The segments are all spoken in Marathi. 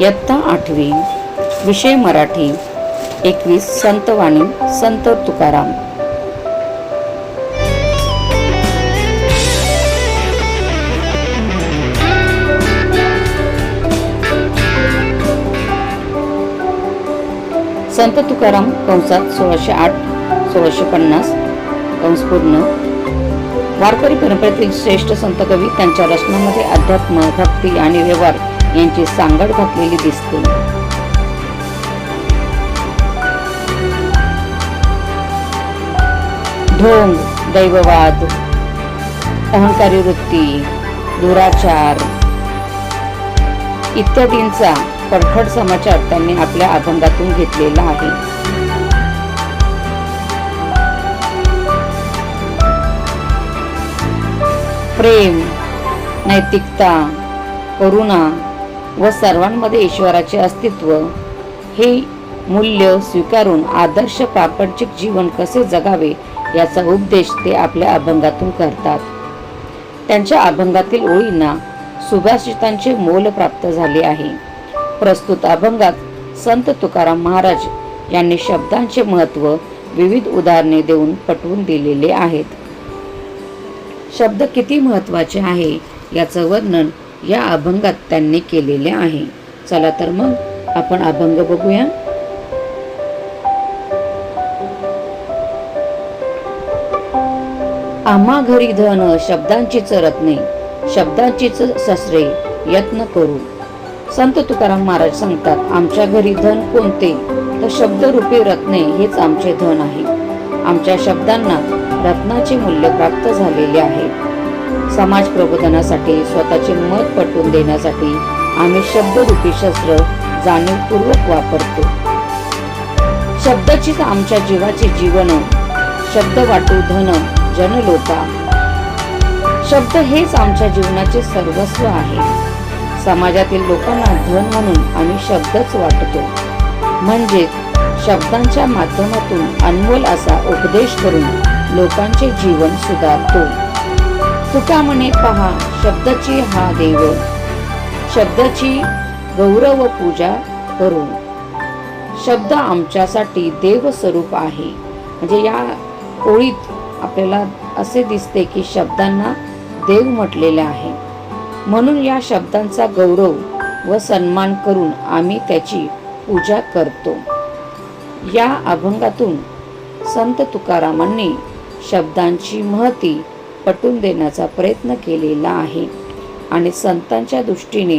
इयत्ता 8वी, विषय मराठी, 21 संतवाणी संत तुकाराम। संत तुकाराम कंसात 1608-1650 कंस पूर्ण। वारकरी परंपरेतील श्रेष्ठ संत कवी त्यांच्या रचनांमध्ये अध्यात्म, भक्ती आणि व्यवहार यांची सांगड घातलेली दिसते। ढोंग, दैववाद, अहंकारी वृत्ती, दुराचार इत्यादींचा परखड समाचार त्यांनी आपल्या अभंगातून घेतलेला आहे। प्रेम, नैतिकता, करुणा व सर्वांमध्ये ईश्वराचे अस्तित्व हे मूल्य स्वीकारून आदर्श प्रापंचिक जीवन कसे जगावे याचा उपदेश ते आपल्या अभंगातून करतात। त्यांच्या अभंगातील ओळींना सुभाषितांचे मोल प्राप्त झाले आहे। प्रस्तुत अभंगात संत तुकाराम महाराज यांनी शब्दांचे महत्त्व विविध उदाहरणे देऊन पटवून दिलेले आहेत। शब्द किती महत्त्वाचे आहे याचं वर्णन या अभंगात त्यांनी केलेले आहे। चला तर मग आपण अभंग बघूया। आम्हा घरी धन शब्दांचीच रत्ने, शब्दांचीच शस्त्रे यत्न करू। संत तुकाराम महाराज सांगतात, आमच्या घरी धन कोणते तर शब्दरूपी रत्ने हेच आमचे धन आहे। आमच्या शब्दांना रत्नाचे मूल्य प्राप्त झालेले आहे। समाज प्रबोधनासाठी, स्वतःचे मत पटवून देण्यासाठी आम्ही शब्दरूपी शस्त्र जाणीवपूर्वक वापरतो। शब्दाचीच आमच्या जीवाचे जीवन, शब्द वाटू धन जनलोका। शब्द हेच आमच्या जीवनाचे सर्वस्व आहे। समाजातील लोकांना धन म्हणून आम्ही शब्दच वाटतो, म्हणजे शब्दांच्या माध्यमातून अनमोल असा उपदेश करून लोकांचे जीवन सुधारतो। तुका म्हणे पहा शब्दाची हा देव, शब्दाची गौरव पूजा करू। शब्द आमच्यासाठी देव स्वरूप आहे। म्हणजे या ओळीत आपल्याला असे दिसते की शब्दांना देव म्हटलेले आहे, म्हणून या शब्दांचा गौरव व सन्मान करून आम्ही त्याची पूजा करतो। या अभंगातून संत तुकारामांनी शब्दांची महती पटवून देण्याचा प्रयत्न केलेला आहे आणि संतांच्या दृष्टीने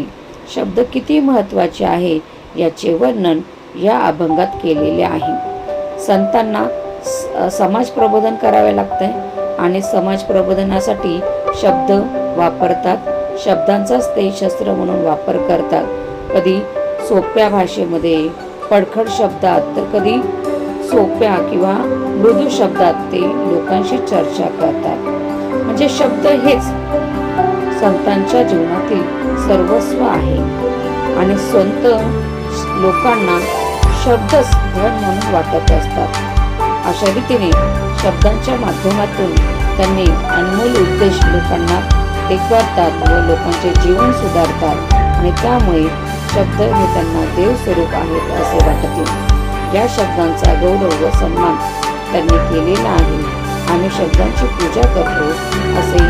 शब्द किती महत्त्वाचे आहे याचे वर्णन या अभंगात केलेले आहे। संतांना समाज प्रबोधन करावे लागते आणि समाज प्रबोधनासाठी शब्द वापरतात। शब्दांचाच ते शस्त्र म्हणून वापर करतात। कधी सोप्या भाषेमध्ये पडखड शब्दात तर कधी सोप्या किंवा मृदू शब्दात ते लोकांशी चर्चा करतात। म्हणजे शब्द हेच संतांच्या जीवनातील सर्वस्व आहे आणि संत लोकांना शब्दच धन म्हणून वाटत असतात। अशा रीतीने शब्दांच्या माध्यमातून त्यांनी अनमोल उपदेश लोकांना ते करतात व लोकांचे जीवन सुधारतात आणि त्यामुळे शब्द हे त्यांना देव स्वरूप आहेत असे वाटते। या शब्दांचा गौरव व सन्मान त्यांनी केलेला आहे। आम्ही शब्दांची पूजा करतो असे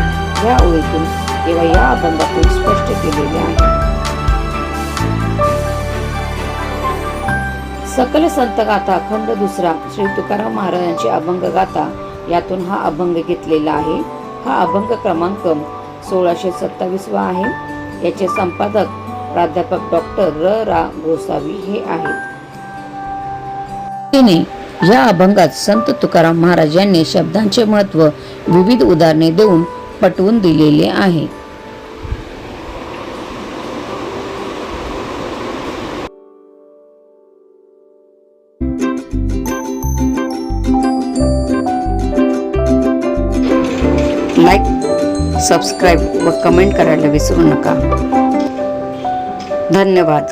या ओळीतून किंवा या अभंगातून स्पष्ट केलेले आहे। सकल संत गाथा खंड 2 श्री तुकाराम महाराजांची अभंग गाथा यातून हा अभंग घेतलेला आहे। हा अभंग क्रमांक 1627 आहे। याचे संपादक प्राध्यापक डॉक्टर र.रा. गोसावी हे आहेत। या अभंगात संत तुकाराम महाराज यांनी शब्दांचे महत्त्व विविध उदाहरणे देऊन पटवून दिलेले आहे। लाईक, सबस्क्राईब व कमेंट करायला विसरू नका। धन्यवाद।